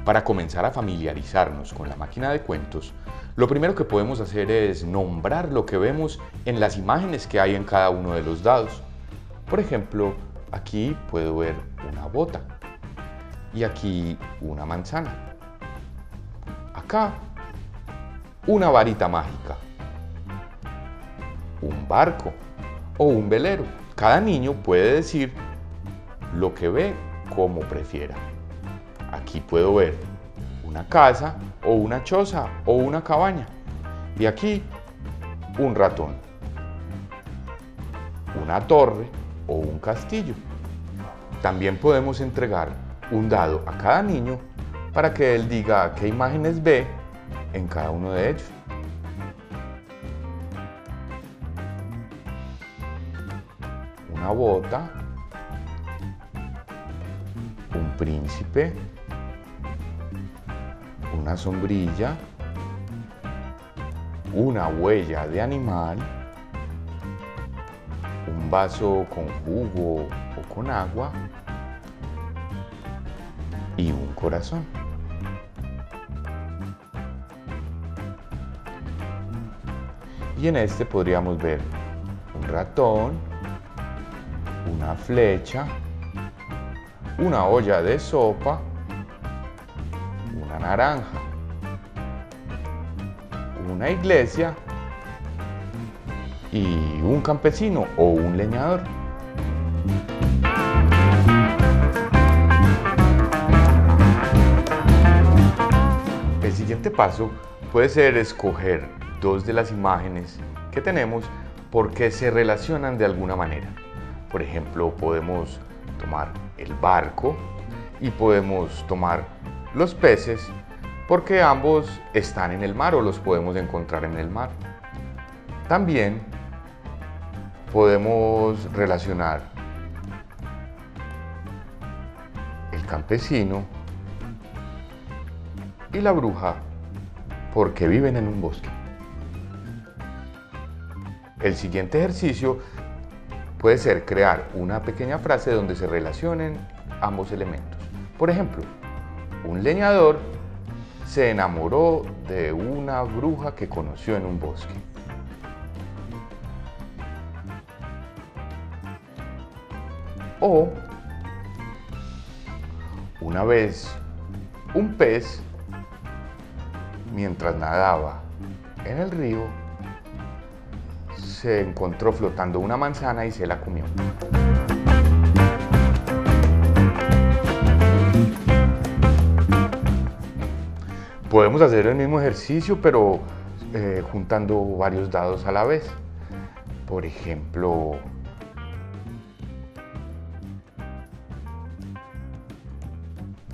Para comenzar a familiarizarnos con la máquina de cuentos, lo primero que podemos hacer es nombrar lo que vemos en las imágenes que hay en cada uno de los dados. Por ejemplo, aquí puedo ver una bota y aquí una manzana. Acá, una varita mágica, un barco o un velero. Cada niño puede decir lo que ve como prefiera. Aquí puedo ver una casa o una choza o una cabaña. Y aquí un ratón, una torre o un castillo. También podemos entregar un dado a cada niño para que él diga qué imágenes ve en cada uno de ellos. Una bota, un príncipe, una sombrilla, una huella de animal, un vaso con jugo o con agua y un corazón. Y en este podríamos ver un ratón, una flecha, una olla de sopa, una naranja, una iglesia y un campesino o un leñador. El siguiente paso puede ser escoger dos de las imágenes que tenemos porque se relacionan de alguna manera. Por ejemplo, podemos tomar el barco y podemos tomar los peces porque ambos están en el mar o los podemos encontrar en el mar. También podemos relacionar el campesino y la bruja porque viven en un bosque. El siguiente ejercicio puede ser crear una pequeña frase donde se relacionen ambos elementos. Por ejemplo, un leñador se enamoró de una bruja que conoció en un bosque. O, una vez, un pez, mientras nadaba en el río, se encontró flotando una manzana y se la comió. Podemos hacer el mismo ejercicio, pero juntando varios dados a la vez. Por ejemplo,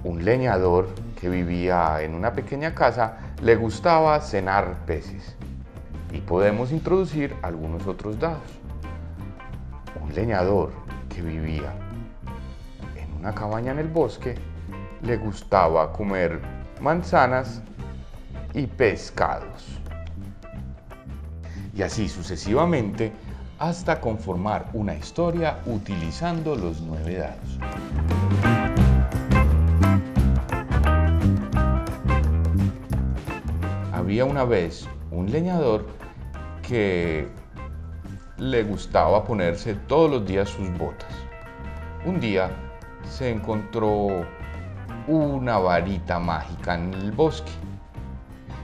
un leñador que vivía en una pequeña casa le gustaba cenar peces. Y podemos introducir algunos otros dados. Un leñador que vivía en una cabaña en el bosque le gustaba comer manzanas y pescados. Y así sucesivamente hasta conformar una historia utilizando los 9 dados. Había una vez un leñador que le gustaba ponerse todos los días sus botas. Un día se encontró una varita mágica en el bosque.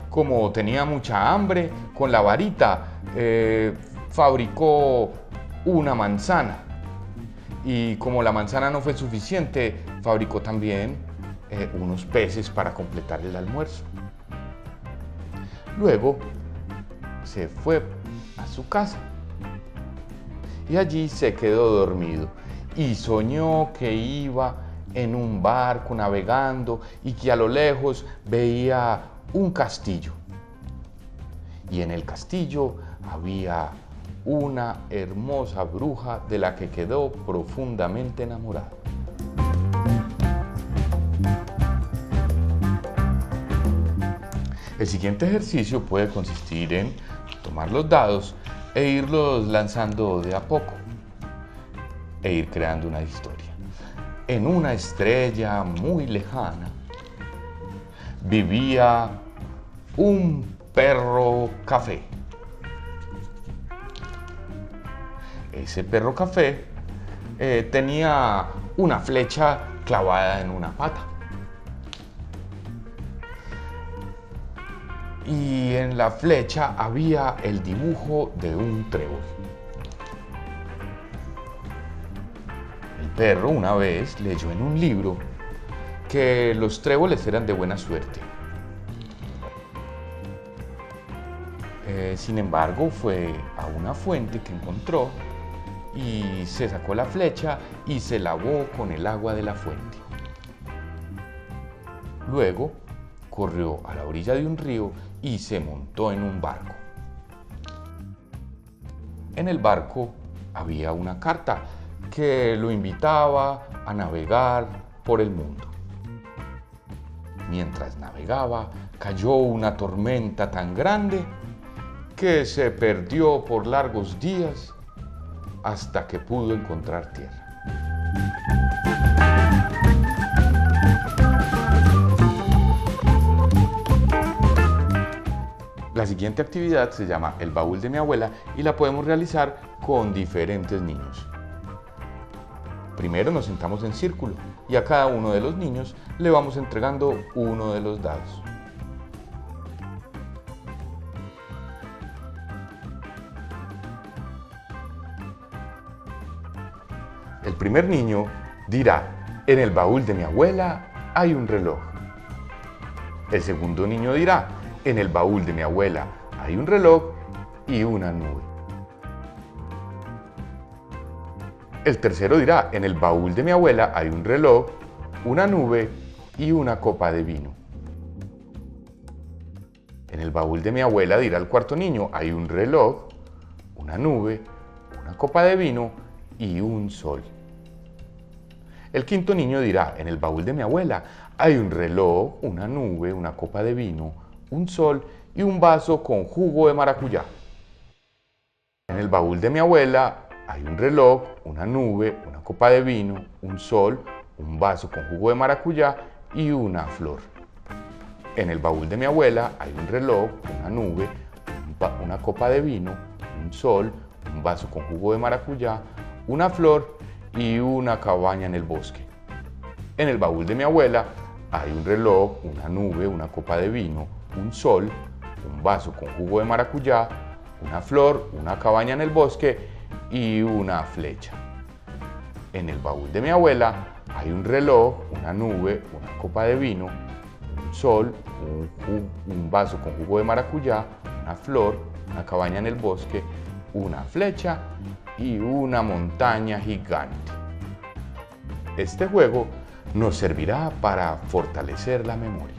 Como tenía mucha hambre, con la varita fabricó una manzana. Y como la manzana no fue suficiente, fabricó también unos peces para completar el almuerzo. Luego se fue a su casa y allí se quedó dormido y soñó que iba en un barco navegando y que a lo lejos veía un castillo. Y en el castillo había una hermosa bruja de la que quedó profundamente enamorado. El siguiente ejercicio puede consistir en tomar los dados e irlos lanzando de a poco e ir creando una historia. En una estrella muy lejana vivía un perro café. Ese perro café tenía una flecha clavada en una pata. Y en la flecha había el dibujo de un trébol. El perro una vez leyó en un libro que los tréboles eran de buena suerte. Sin embargo, fue a una fuente que encontró y se sacó la flecha y se lavó con el agua de la fuente. Luego corrió a la orilla de un río y se montó en un barco. En el barco había una carta que lo invitaba a navegar por el mundo. Mientras navegaba, cayó una tormenta tan grande que se perdió por largos días hasta que pudo encontrar tierra. La siguiente actividad se llama El baúl de mi abuela y la podemos realizar con diferentes niños. Primero nos sentamos en círculo y a cada uno de los niños le vamos entregando uno de los dados. El primer niño dirá: en el baúl de mi abuela hay un reloj. El segundo niño dirá: en el baúl de mi abuela hay un reloj y una nube. El tercero dirá: en el baúl de mi abuela hay un reloj, una nube y una copa de vino. En el baúl de mi abuela, dirá el cuarto niño, hay un reloj, una nube, una copa de vino y un sol. El quinto niño dirá: en el baúl de mi abuela hay un reloj, una nube, una copa de vino, un sol y un vaso con jugo de maracuyá. En el baúl de mi abuela hay un reloj, una nube, una copa de vino, un sol, un vaso con jugo de maracuyá y una flor. En el baúl de mi abuela hay un reloj, una nube, una copa de vino, un sol, un vaso con jugo de maracuyá, una flor y una cabaña en el bosque. En el baúl de mi abuela hay un reloj, una nube, una copa de vino, un sol, un vaso con jugo de maracuyá, una flor, una cabaña en el bosque y una flecha. En el baúl de mi abuela hay un reloj, una nube, una copa de vino, un sol, un vaso con jugo de maracuyá, una flor, una cabaña en el bosque, una flecha y una montaña gigante. Este juego nos servirá para fortalecer la memoria.